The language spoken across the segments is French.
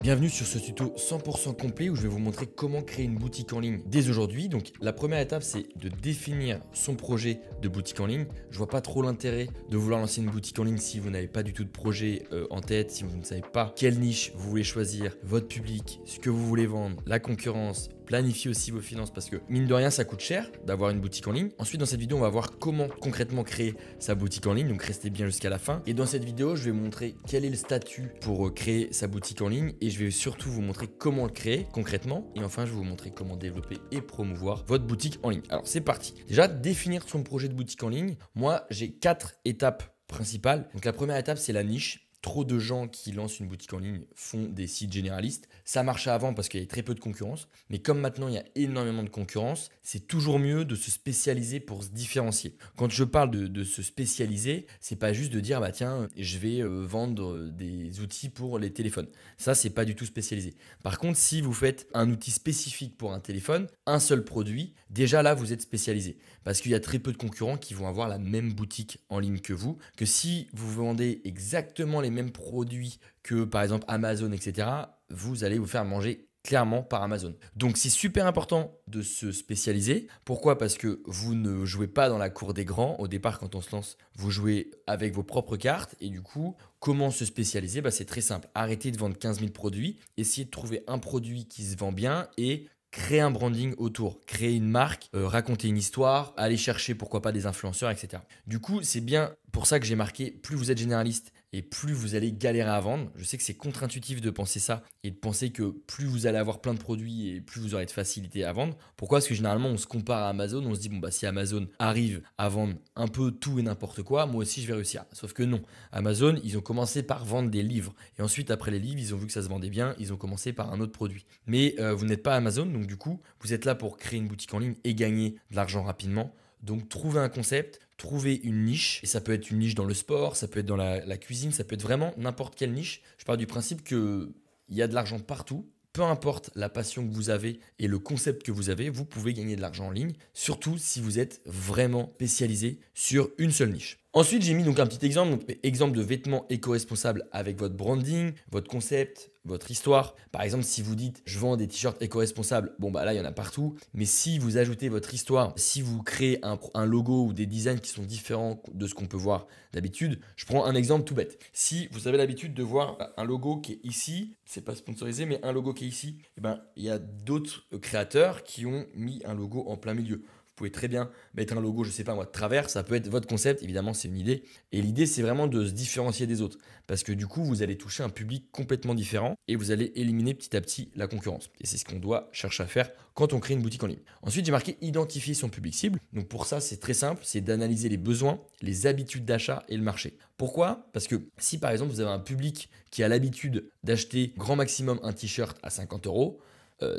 Bienvenue sur ce tuto 100% complet où je vais vous montrer comment créer une boutique en ligne dès aujourd'hui. Donc la première étape, c'est de définir son projet de boutique en ligne. Je vois pas trop l'intérêt de vouloir lancer une boutique en ligne si vous n'avez pas du tout de projet en tête, si vous ne savez pas quelle niche vous voulez choisir, votre public, ce que vous voulez vendre, la concurrence. Planifiez aussi vos finances parce que mine de rien ça coûte cher d'avoir une boutique en ligne. Ensuite dans cette vidéo on va voir comment concrètement créer sa boutique en ligne, donc restez bien jusqu'à la fin. Et dans cette vidéo je vais vous montrer quel est le statut pour créer sa boutique en ligne et je vais surtout vous montrer comment le créer concrètement. Et enfin je vais vous montrer comment développer et promouvoir votre boutique en ligne. Alors c'est parti. Déjà définir son projet de boutique en ligne. Moi j'ai 4 étapes principales. Donc la première étape c'est la niche. Trop de gens qui lancent une boutique en ligne font des sites généralistes. Ça marchait avant parce qu'il y avait très peu de concurrence. Mais comme maintenant il y a énormément de concurrence, c'est toujours mieux de se spécialiser pour se différencier. Quand je parle de se spécialiser, c'est pas juste de dire bah tiens, je vais vendre des outils pour les téléphones. Ça, c'est pas du tout spécialisé. Par contre, si vous faites un outil spécifique pour un téléphone, un seul produit, déjà là, vous êtes spécialisé. Parce qu'il y a très peu de concurrents qui vont avoir la même boutique en ligne que vous. Que si vous vendez exactement les mêmes produits que par exemple Amazon, etc., vous allez vous faire manger clairement par Amazon. Donc c'est super important de se spécialiser. Pourquoi? Parce que vous ne jouez pas dans la cour des grands. Au départ, quand on se lance, vous jouez avec vos propres cartes. Et du coup, comment se spécialiser? C'est très simple. Arrêtez de vendre 15 000 produits. Essayez de trouver un produit qui se vend bien et créer un branding autour, créer une marque, raconter une histoire, aller chercher pourquoi pas des influenceurs, etc. Du coup, c'est bien pour ça que j'ai marqué, plus vous êtes généraliste et plus vous allez galérer à vendre. Je sais que c'est contre-intuitif de penser ça et de penser que plus vous allez avoir plein de produits et plus vous aurez de facilité à vendre. Pourquoi? Parce que généralement, on se compare à Amazon, on se dit, bon, bah, si Amazon arrive à vendre un peu tout et n'importe quoi, moi aussi, je vais réussir. Sauf que non. Amazon, ils ont commencé par vendre des livres. Et ensuite, après les livres, ils ont vu que ça se vendait bien, ils ont commencé par un autre produit. Mais vous n'êtes pas Amazon, donc du coup, vous êtes là pour créer une boutique en ligne et gagner de l'argent rapidement. Donc, trouvez un concept, trouvez une niche. Et ça peut être une niche dans le sport, ça peut être dans la cuisine, ça peut être vraiment n'importe quelle niche. Je pars du principe qu'il y a de l'argent partout. Peu importe la passion que vous avez et le concept que vous avez, vous pouvez gagner de l'argent en ligne, surtout si vous êtes vraiment spécialisé sur une seule niche. Ensuite, j'ai mis donc un petit exemple, exemple de vêtements éco-responsables avec votre branding, votre concept, votre histoire. Par exemple, si vous dites je vends des t-shirts éco-responsables, bon bah là il y en a partout. Mais si vous ajoutez votre histoire, si vous créez un logo ou des designs qui sont différents de ce qu'on peut voir d'habitude, je prends un exemple tout bête. Si vous avez l'habitude de voir un logo qui est ici, c'est pas sponsorisé, mais un logo qui est ici, eh ben, il y a d'autres créateurs qui ont mis un logo en plein milieu. Vous pouvez très bien mettre un logo, je ne sais pas moi, de travers, ça peut être votre concept, évidemment c'est une idée. Et l'idée c'est vraiment de se différencier des autres. Parce que du coup vous allez toucher un public complètement différent et vous allez éliminer petit à petit la concurrence. Et c'est ce qu'on doit chercher à faire quand on crée une boutique en ligne. Ensuite j'ai marqué identifier son public cible. Donc pour ça c'est très simple, c'est d'analyser les besoins, les habitudes d'achat et le marché. Pourquoi? Parce que si par exemple vous avez un public qui a l'habitude d'acheter grand maximum un t-shirt à 50 euros,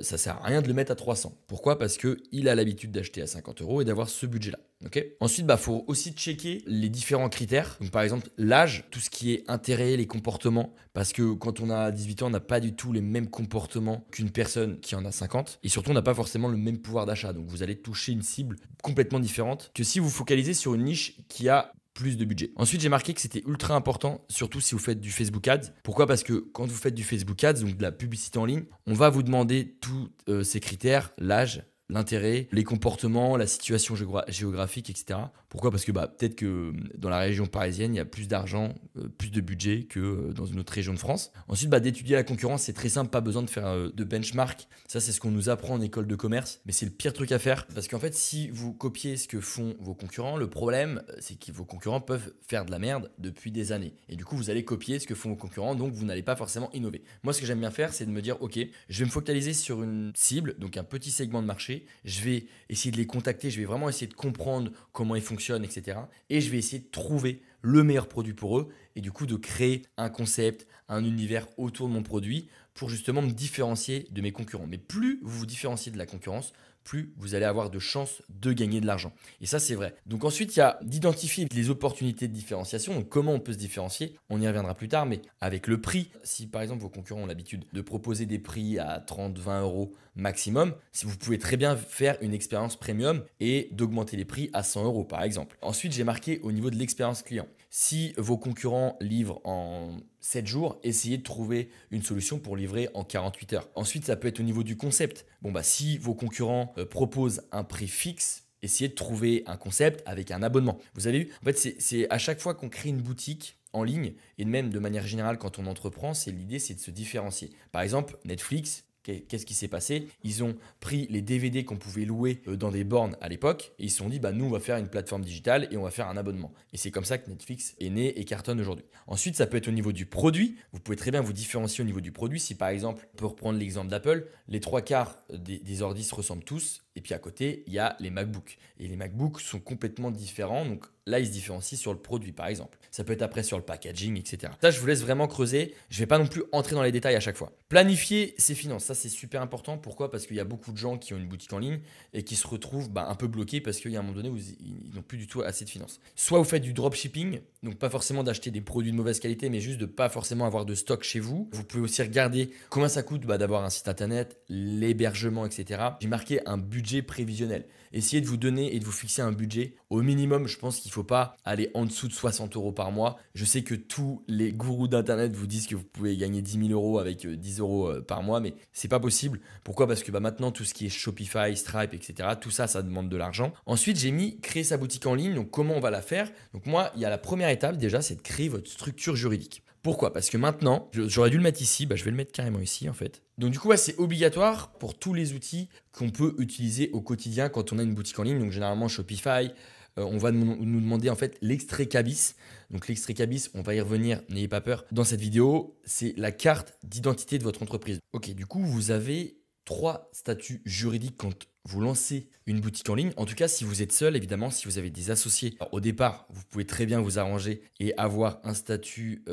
ça ne sert à rien de le mettre à 300. Pourquoi? Parce qu'il a l'habitude d'acheter à 50 euros et d'avoir ce budget-là. Okay. Ensuite, il faut aussi checker les différents critères. Donc, par exemple, l'âge, tout ce qui est intérêt, les comportements. Parce que quand on a 18 ans, on n'a pas du tout les mêmes comportements qu'une personne qui en a 50. Et surtout, on n'a pas forcément le même pouvoir d'achat. Donc, vous allez toucher une cible complètement différente que si vous focalisez sur une niche qui a plus de budget. Ensuite, j'ai marqué que c'était ultra important, surtout si vous faites du Facebook Ads. Pourquoi? Parce que quand vous faites du Facebook Ads, donc de la publicité en ligne, on va vous demander tous ces critères, l'âge, l'intérêt, les comportements, la situation géographique, etc. Pourquoi? Parce que peut-être que dans la région parisienne, il y a plus d'argent, plus de budget que dans une autre région de France. Ensuite, d'étudier la concurrence, c'est très simple, pas besoin de faire de benchmark. Ça, c'est ce qu'on nous apprend en école de commerce, mais c'est le pire truc à faire. Parce qu'en fait, si vous copiez ce que font vos concurrents, le problème, c'est que vos concurrents peuvent faire de la merde depuis des années. Et du coup, vous allez copier ce que font vos concurrents, donc vous n'allez pas forcément innover. Moi, ce que j'aime bien faire, c'est de me dire, ok, je vais me focaliser sur une cible, donc un petit segment de marché. Je vais essayer de les contacter, je vais vraiment essayer de comprendre comment ils fonctionnent, etc. Et je vais essayer de trouver le meilleur produit pour eux et du coup de créer un concept, un univers autour de mon produit pour justement me différencier de mes concurrents. Mais plus vous vous différenciez de la concurrence, plus vous allez avoir de chances de gagner de l'argent. Et ça, c'est vrai. Donc ensuite, il y a d'identifier les opportunités de différenciation. Donc comment on peut se différencier? On y reviendra plus tard, mais avec le prix. Si par exemple vos concurrents ont l'habitude de proposer des prix à 30, 20 euros maximum, si vous pouvez très bien faire une expérience premium et d'augmenter les prix à 100 euros par exemple. Ensuite, j'ai marqué au niveau de l'expérience client. Si vos concurrents livrent en 7 jours, essayez de trouver une solution pour livrer en 48 heures. Ensuite, ça peut être au niveau du concept. Bon, bah, si vos concurrents proposent un prix fixe, essayez de trouver un concept avec un abonnement. Vous avez vu, en fait, c'est à chaque fois qu'on crée une boutique en ligne, et même de manière générale quand on entreprend, l'idée c'est de se différencier. Par exemple, Netflix, qu'est-ce qui s'est passé? Ils ont pris les DVD qu'on pouvait louer dans des bornes à l'époque et ils se sont dit, bah, nous, on va faire une plateforme digitale et on va faire un abonnement. Et c'est comme ça que Netflix est né et cartonne aujourd'hui. Ensuite, ça peut être au niveau du produit. Vous pouvez très bien vous différencier au niveau du produit. Si par exemple, on peut reprendre l'exemple d'Apple, les 3/4 des ordi se ressemblent tous. Et puis à côté, il y a les MacBooks. Et les MacBooks sont complètement différents. Donc là, ils se différencient sur le produit, par exemple. Ça peut être après sur le packaging, etc. Ça, je vous laisse vraiment creuser. Je ne vais pas non plus entrer dans les détails à chaque fois. Planifier ses finances, ça c'est super important. Pourquoi? Parce qu'il y a beaucoup de gens qui ont une boutique en ligne et qui se retrouvent un peu bloqués parce qu'il y a un moment donné où ils n'ont plus du tout assez de finances. Soit vous faites du dropshipping, donc pas forcément d'acheter des produits de mauvaise qualité, mais juste de pas forcément avoir de stock chez vous. Vous pouvez aussi regarder combien ça coûte d'avoir un site internet, l'hébergement, etc. J'ai marqué un budget prévisionnel. Essayez de vous donner et de vous fixer un budget. Au minimum, je pense qu'il ne faut pas aller en dessous de 60 € par mois. Je sais que tous les gourous d'internet vous disent que vous pouvez gagner 10 000 € avec 10 € par mois, mais c'est pas possible. Pourquoi? Parce que maintenant, tout ce qui est Shopify, Stripe, etc., tout ça, ça demande de l'argent. Ensuite, j'ai mis créer sa boutique en ligne. Donc, comment on va la faire? Donc, moi, il y a la première étape déjà, c'est de créer votre structure juridique. Pourquoi? Parce que maintenant, j'aurais dû le mettre ici, je vais le mettre carrément ici en fait. Donc du coup, c'est obligatoire pour tous les outils qu'on peut utiliser au quotidien quand on a une boutique en ligne. Donc généralement Shopify, on va nous demander en fait l'extrait Cabis. Donc l'extrait Cabis, on va y revenir, n'ayez pas peur. Dans cette vidéo, c'est la carte d'identité de votre entreprise. Ok, du coup, vous avez 3 statuts juridiques quand vous lancez une boutique en ligne. En tout cas, si vous êtes seul, évidemment, si vous avez des associés, alors, au départ, vous pouvez très bien vous arranger et avoir un statut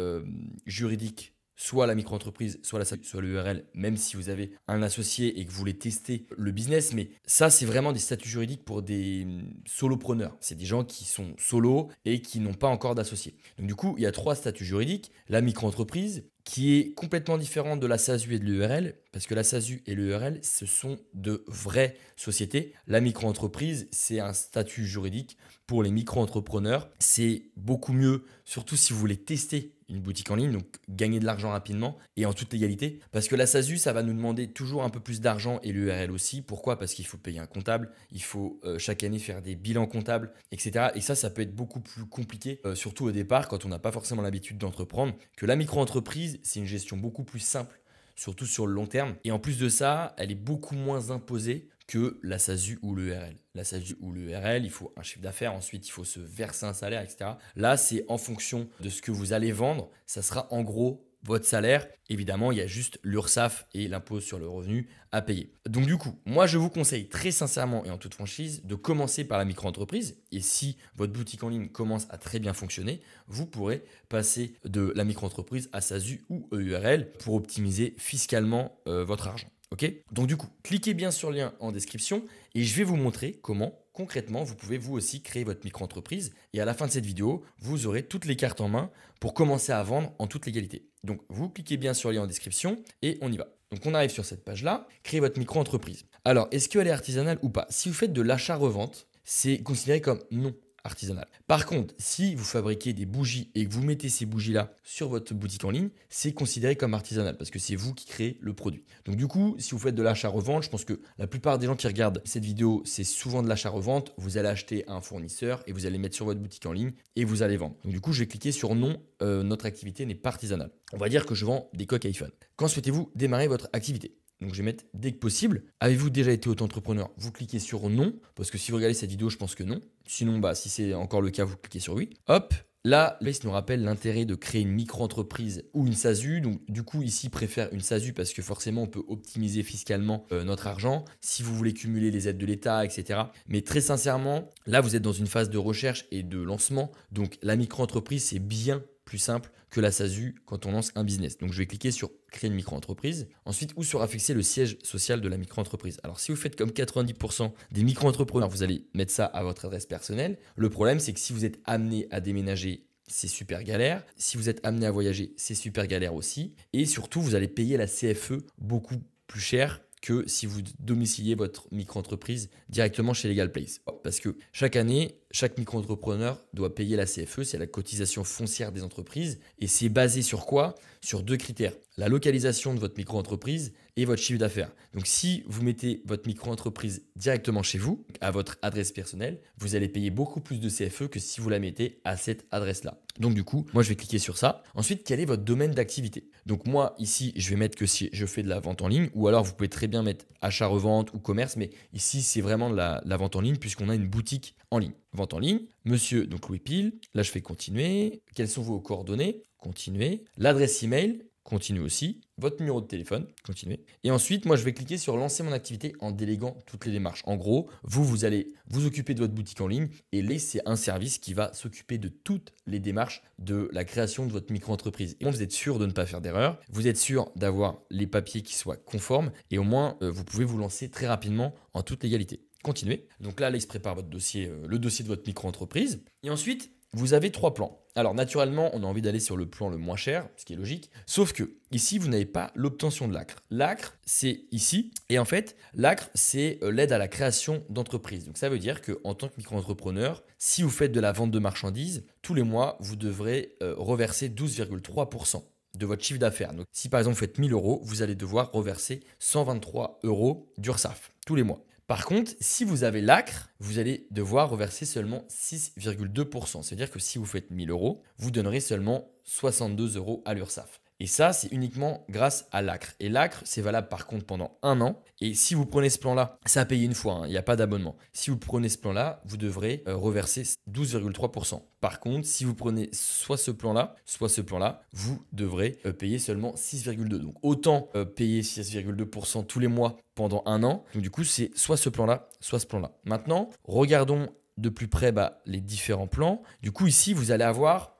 juridique, soit la micro-entreprise, soit l'URL, même si vous avez un associé et que vous voulez tester le business. Mais ça, c'est vraiment des statuts juridiques pour des solopreneurs. C'est des gens qui sont solo et qui n'ont pas encore d'associés. Donc du coup, il y a 3 statuts juridiques. La micro-entreprise, qui est complètement différente de la SASU et de l'URL, parce que la SASU et l'URL, ce sont de vraies sociétés. La micro-entreprise, c'est un statut juridique pour les micro-entrepreneurs. C'est beaucoup mieux, surtout si vous voulez tester une boutique en ligne, donc gagner de l'argent rapidement et en toute légalité. Parce que la SASU, ça va nous demander toujours un peu plus d'argent et l'URL aussi. Pourquoi? Parce qu'il faut payer un comptable, il faut chaque année faire des bilans comptables, etc. Et ça peut être beaucoup plus compliqué, surtout au départ, quand on n'a pas forcément l'habitude d'entreprendre, que la micro-entreprise, c'est une gestion beaucoup plus simple, surtout sur le long terme. Et en plus de ça, elle est beaucoup moins imposée que la SASU ou l'URL. La SASU ou l'URL, il faut un chiffre d'affaires, ensuite il faut se verser un salaire, etc. Là, c'est en fonction de ce que vous allez vendre, ça sera en gros votre salaire. Évidemment, il y a juste l'URSSAF et l'impôt sur le revenu à payer. Donc du coup, moi je vous conseille très sincèrement et en toute franchise de commencer par la micro-entreprise. Et si votre boutique en ligne commence à très bien fonctionner, vous pourrez passer de la micro-entreprise à SASU ou EURL pour optimiser fiscalement votre argent. Ok? Donc du coup, cliquez bien sur le lien en description et je vais vous montrer comment concrètement vous pouvez vous aussi créer votre micro-entreprise. Et à la fin de cette vidéo, vous aurez toutes les cartes en main pour commencer à vendre en toute légalité. Donc vous cliquez bien sur le lien en description et on y va. Donc on arrive sur cette page-là, créer votre micro-entreprise. Alors, est-ce qu'elle est artisanale ou pas? Si vous faites de l'achat-revente, c'est considéré comme non artisanal. Par contre, si vous fabriquez des bougies et que vous mettez ces bougies-là sur votre boutique en ligne, c'est considéré comme artisanal parce que c'est vous qui créez le produit. Donc du coup, si vous faites de l'achat-revente, je pense que la plupart des gens qui regardent cette vidéo, c'est souvent de l'achat-revente. Vous allez acheter un fournisseur et vous allez mettre sur votre boutique en ligne et vous allez vendre. Donc du coup, je vais cliquer sur non, notre activité n'est pas artisanale. On va dire que je vends des coques iPhone. Quand souhaitez-vous démarrer votre activité? Donc je vais mettre dès que possible. Avez-vous déjà été auto-entrepreneur? Vous cliquez sur non, parce que si vous regardez cette vidéo, je pense que non. Sinon, si c'est encore le cas, vous cliquez sur oui. Hop, là, il nous rappelle l'intérêt de créer une micro-entreprise ou une SASU. Donc du coup, ici, préfère une SASU parce que forcément, on peut optimiser fiscalement notre argent si vous voulez cumuler les aides de l'État, etc. Mais très sincèrement, là, vous êtes dans une phase de recherche et de lancement. Donc la micro-entreprise, c'est bien plus simple que la SASU quand on lance un business. Donc je vais cliquer sur créer une micro-entreprise. Ensuite, où sera fixé le siège social de la micro-entreprise? Alors si vous faites comme 90% des micro-entrepreneurs, vous allez mettre ça à votre adresse personnelle. Le problème, c'est que si vous êtes amené à déménager, c'est super galère. Si vous êtes amené à voyager, c'est super galère aussi. Et surtout, vous allez payer la CFE beaucoup plus cher que si vous domiciliez votre micro-entreprise directement chez Legal Place. Parce que chaque année, chaque micro-entrepreneur doit payer la CFE, c'est la cotisation foncière des entreprises. Et c'est basé sur quoi? Sur 2 critères. La localisation de votre micro-entreprise et votre chiffre d'affaires. Donc si vous mettez votre micro-entreprise directement chez vous, à votre adresse personnelle, vous allez payer beaucoup plus de CFE que si vous la mettez à cette adresse-là. Donc du coup, moi je vais cliquer sur ça. Ensuite, quel est votre domaine d'activité? Donc moi ici, je vais mettre que si je fais de la vente en ligne, ou alors vous pouvez très bien mettre achat-revente ou commerce, mais ici c'est vraiment de la vente en ligne puisqu'on a une boutique en ligne. Vente en ligne, monsieur donc Louis Pile, là je fais continuer. Quelles sont vos coordonnées? Continuer. L'adresse email, continuez aussi. Votre numéro de téléphone, continuez. Et ensuite, moi, je vais cliquer sur lancer mon activité en déléguant toutes les démarches. En gros, vous allez vous occuper de votre boutique en ligne et laisser un service qui va s'occuper de toutes les démarches de la création de votre micro-entreprise. Et vous êtes sûr de ne pas faire d'erreur. Vous êtes sûr d'avoir les papiers qui soient conformes et au moins, vous pouvez vous lancer très rapidement en toute légalité. Continuez. Donc là, il se prépare votre dossier, le dossier de votre micro-entreprise. Et ensuite, vous avez 3 plans. Alors naturellement, on a envie d'aller sur le plan le moins cher, ce qui est logique. Sauf que ici, vous n'avez pas l'obtention de l'ACRE. L'ACRE, c'est ici. Et en fait, l'ACRE, c'est l'aide à la création d'entreprise. Donc ça veut dire qu'en tant que micro-entrepreneur, si vous faites de la vente de marchandises, tous les mois, vous devrez reverser 12,3% de votre chiffre d'affaires. Donc si par exemple vous faites 1000 euros, vous allez devoir reverser 123 euros d'URSSAF tous les mois. Par contre, si vous avez l'ACRE, vous allez devoir reverser seulement 6,2%. C'est-à-dire que si vous faites 1000 euros, vous donnerez seulement 62 euros à l'URSSAF. Et ça, c'est uniquement grâce à l'ACRE. Et l'ACRE, c'est valable par contre pendant 1 an. Et si vous prenez ce plan-là, ça a payé une fois, il n'y a pas d'abonnement. Si vous prenez ce plan-là, vous devrez reverser 12,3%. Par contre, si vous prenez soit ce plan-là, vous devrez payer seulement 6,2%. Donc autant payer 6,2% tous les mois pendant 1 an. Donc du coup, c'est soit ce plan-là, soit ce plan-là. Maintenant, regardons de plus près les différents plans. Du coup, ici, vous allez avoir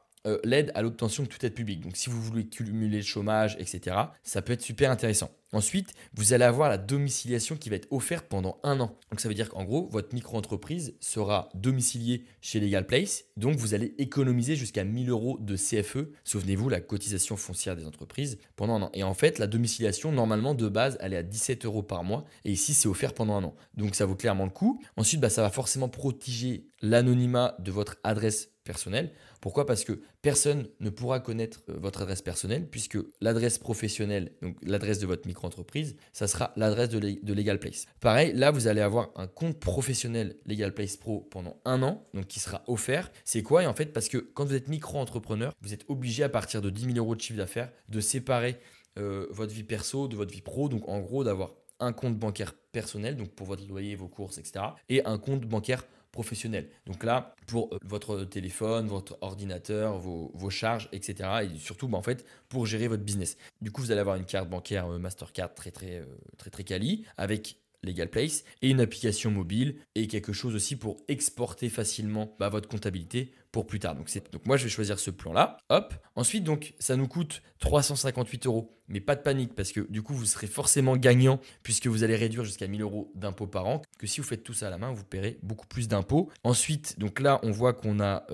l'aide à l'obtention de toute aide publique. Donc, si vous voulez cumuler le chômage, etc., ça peut être super intéressant. Ensuite, vous allez avoir la domiciliation qui va être offerte pendant 1 an. Donc, ça veut dire qu'en gros, votre micro-entreprise sera domiciliée chez Legal Place. Donc, vous allez économiser jusqu'à 1000 euros de CFE. Souvenez-vous, la cotisation foncière des entreprises pendant 1 an. Et en fait, la domiciliation, normalement, de base, elle est à 17 euros par mois. Et ici, c'est offert pendant 1 an. Donc, ça vaut clairement le coup. Ensuite, ça va forcément protéger l'anonymat de votre adresse personnelle. Pourquoi? Parce que personne ne pourra connaître votre adresse personnelle puisque l'adresse professionnelle, donc l'adresse de votre micro-entreprise, ça sera l'adresse de Legal Place. Pareil, là, vous allez avoir un compte professionnel Legal Place Pro pendant 1 an, donc qui sera offert. C'est quoi? Et en fait, parce que quand vous êtes micro-entrepreneur, vous êtes obligé à partir de 10 000 euros de chiffre d'affaires de séparer votre vie perso de votre vie pro. Donc en gros, d'avoir un compte bancaire personnel, donc pour votre loyer, vos courses, etc. et un compte bancaire professionnel. Donc là, pour votre téléphone, votre ordinateur, vos charges, etc. Et surtout, en fait, pour gérer votre business. Du coup, vous allez avoir une carte bancaire Mastercard très quali avec Legal Place et une application mobile et quelque chose aussi pour exporter facilement votre comptabilité pour plus tard. Donc moi, je vais choisir ce plan-là. Hop. Ensuite, donc, ça nous coûte 358 euros. Mais pas de panique parce que du coup, vous serez forcément gagnant puisque vous allez réduire jusqu'à 1000 euros d'impôts par an. Que si vous faites tout ça à la main, vous paierez beaucoup plus d'impôts. Ensuite, donc là, on voit qu'on a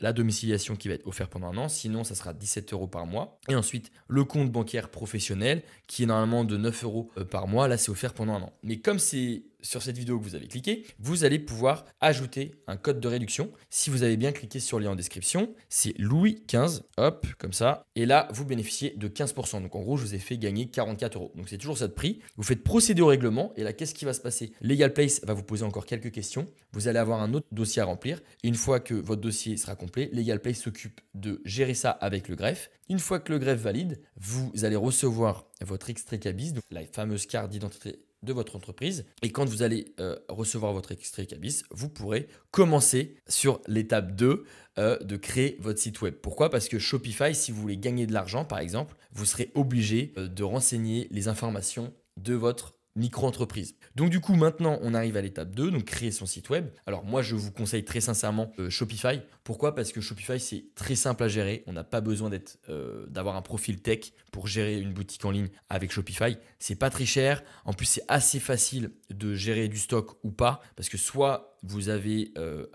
la domiciliation qui va être offerte pendant 1 an. Sinon, ça sera 17 euros par mois. Et ensuite, le compte bancaire professionnel qui est normalement de 9 euros par mois. Là, c'est offert pendant 1 an. Mais comme c'est sur cette vidéo que vous avez cliqué, vous allez pouvoir ajouter un code de réduction. Si vous avez bien cliqué sur le lien en description, c'est Louis15, hop, comme ça. Et là, vous bénéficiez de 15%. Donc en gros, je vous ai fait gagner 44 euros. Donc c'est toujours ça de prix. Vous faites procéder au règlement. Et là, qu'est-ce qui va se passer? Legal Place va vous poser encore quelques questions. Vous allez avoir un autre dossier à remplir. Et une fois que votre dossier sera complet, Legal Place s'occupe de gérer ça avec le greffe. Une fois que le greffe valide, vous allez recevoir votre extrait CABIS, donc la fameuse carte d'identité de votre entreprise. Et quand vous allez recevoir votre extrait CABIS, vous pourrez commencer sur l'étape 2 de créer votre site web. Pourquoi? Parce que Shopify, si vous voulez gagner de l'argent, par exemple, vous serez obligé de renseigner les informations de votre micro-entreprise. Donc du coup, maintenant, on arrive à l'étape 2, donc créer son site web. Alors moi, je vous conseille très sincèrement Shopify. Pourquoi? Parce que Shopify, c'est très simple à gérer. On n'a pas besoin d'avoir un profil tech pour gérer une boutique en ligne avec Shopify. C'est pas très cher. En plus, c'est assez facile de gérer du stock ou pas. Parce que soit vous avez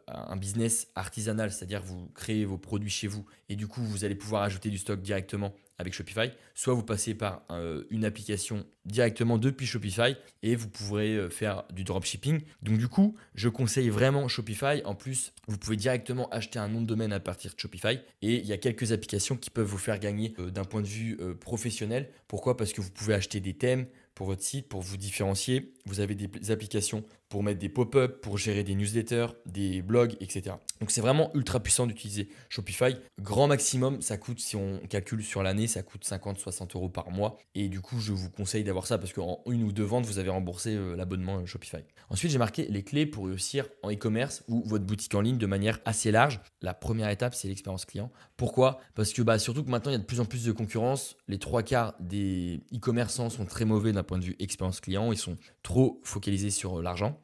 un business artisanal, c'est-à-dire vous créez vos produits chez vous et du coup, vous allez pouvoir ajouter du stock directement avec Shopify, soit vous passez par une application directement depuis Shopify et vous pourrez faire du dropshipping. Donc du coup, je conseille vraiment Shopify. En plus, vous pouvez directement acheter un nom de domaine à partir de Shopify et il y a quelques applications qui peuvent vous faire gagner d'un point de vue professionnel. Pourquoi? Parce que vous pouvez acheter des thèmes pour votre site, pour vous différencier. Vous avez des applications pour mettre des pop-up, pour gérer des newsletters, des blogs, etc. Donc c'est vraiment ultra puissant d'utiliser Shopify. Grand maximum, ça coûte, si on calcule sur l'année, ça coûte 50-60 euros par mois. Et du coup, je vous conseille d'avoir ça parce qu'en une ou deux ventes, vous avez remboursé l'abonnement Shopify. Ensuite, j'ai marqué les clés pour réussir en e-commerce ou votre boutique en ligne de manière assez large. La première étape, c'est l'expérience client. Pourquoi? Parce que surtout que maintenant, il y a de plus en plus de concurrence. Les trois quarts des e-commerçants sont très mauvais d'un point de vue expérience client. Ils sont trop focalisés sur l'argent.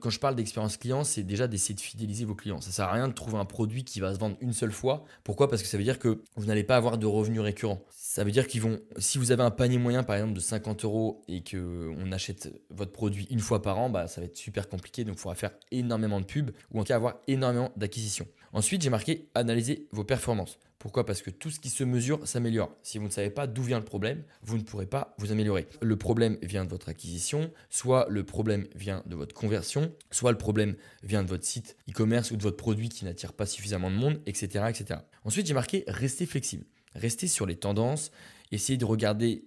Quand je parle d'expérience client, c'est déjà d'essayer de fidéliser vos clients. Ça ne sert à rien de trouver un produit qui va se vendre une seule fois. Pourquoi? Parce que ça veut dire que vous n'allez pas avoir de revenus récurrents. Ça veut dire si vous avez un panier moyen par exemple de 50 euros et qu'on achète votre produit une fois par an, ça va être super compliqué. Donc il faudra faire énormément de pubs ou en tout cas avoir énormément d'acquisitions. Ensuite, j'ai marqué analyser vos performances. Pourquoi? Parce que tout ce qui se mesure s'améliore. Si vous ne savez pas d'où vient le problème, vous ne pourrez pas vous améliorer. Le problème vient de votre acquisition, soit le problème vient de votre conversion, soit le problème vient de votre site e-commerce ou de votre produit qui n'attire pas suffisamment de monde, etc. etc. Ensuite, j'ai marqué rester flexible. Rester sur les tendances, essayer de regarder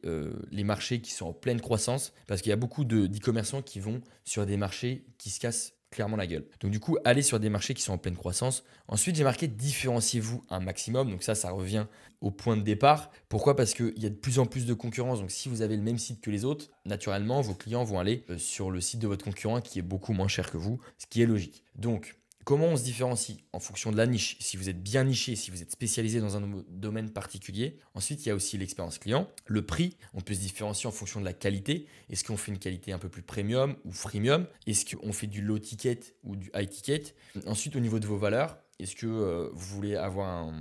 les marchés qui sont en pleine croissance parce qu'il y a beaucoup d'e-commerçants qui vont sur des marchés qui se cassent clairement la gueule. Donc du coup, allez sur des marchés qui sont en pleine croissance. Ensuite, j'ai marqué différenciez-vous un maximum. Donc ça revient au point de départ. Pourquoi? Parce qu'il y a de plus en plus de concurrence. Donc si vous avez le même site que les autres, naturellement, vos clients vont aller sur le site de votre concurrent qui est beaucoup moins cher que vous, ce qui est logique. Donc, comment on se différencie? En fonction de la niche. Si vous êtes bien niché, si vous êtes spécialisé dans un domaine particulier. Ensuite, il y a aussi l'expérience client. Le prix, on peut se différencier en fonction de la qualité. Est-ce qu'on fait une qualité un peu plus premium ou freemium? Est-ce qu'on fait du low ticket ou du high ticket? Ensuite, au niveau de vos valeurs, est-ce que vous voulez avoir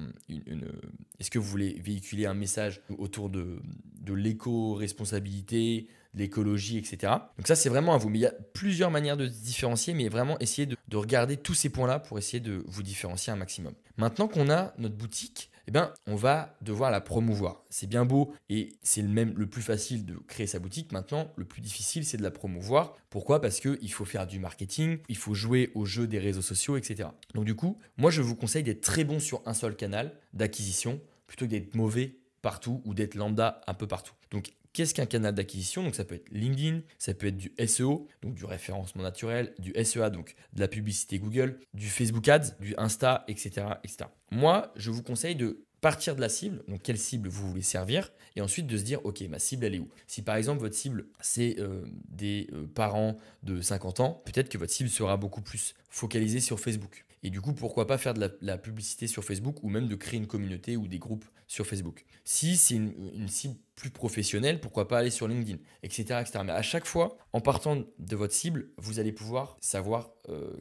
est-ce que vous voulez véhiculer un message autour de l'éco-responsabilité, de l'écologie, etc. Donc ça, c'est vraiment à vous. Mais il y a plusieurs manières de se différencier, mais vraiment essayer de regarder tous ces points-là pour essayer de vous différencier un maximum. Maintenant qu'on a notre boutique, on va devoir la promouvoir. C'est bien beau et c'est même le plus facile de créer sa boutique. Maintenant, le plus difficile, c'est de la promouvoir. Pourquoi? Parce qu'il faut faire du marketing, il faut jouer au jeu des réseaux sociaux, etc. Donc du coup, moi, je vous conseille d'être très bon sur un seul canal d'acquisition plutôt que d'être mauvais partout ou d'être lambda un peu partout. Donc, qu'est-ce qu'un canal d'acquisition? Donc, ça peut être LinkedIn, ça peut être du SEO, donc du référencement naturel, du SEA, donc de la publicité Google, du Facebook Ads, du Insta, etc., etc. Moi, je vous conseille de partir de la cible, donc quelle cible vous voulez servir, et ensuite de se dire, ok, ma cible, elle est où? Si par exemple, votre cible, c'est des parents de 50 ans, peut-être que votre cible sera beaucoup plus focalisée sur Facebook. Et du coup, pourquoi pas faire de la publicité sur Facebook ou même de créer une communauté ou des groupes sur Facebook. Si c'est une cible plus professionnelle, pourquoi pas aller sur LinkedIn, etc., etc. Mais à chaque fois, en partant de votre cible, vous allez pouvoir savoir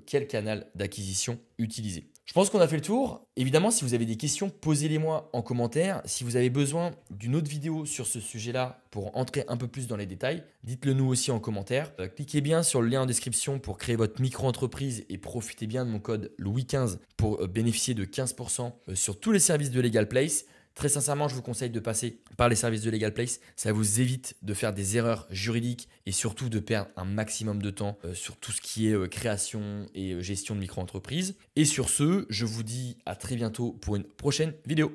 quel canal d'acquisition utiliser. Je pense qu'on a fait le tour. Évidemment, si vous avez des questions, posez-les-moi en commentaire. Si vous avez besoin d'une autre vidéo sur ce sujet-là pour entrer un peu plus dans les détails, dites-le nous aussi en commentaire. Cliquez bien sur le lien en description pour créer votre micro-entreprise et profitez bien de mon code Louis15 pour bénéficier de 15% sur tous les services de Legal Place. Très sincèrement, je vous conseille de passer par les services de Legal Place. Ça vous évite de faire des erreurs juridiques et surtout de perdre un maximum de temps sur tout ce qui est création et gestion de micro-entreprise. Et sur ce, je vous dis à très bientôt pour une prochaine vidéo.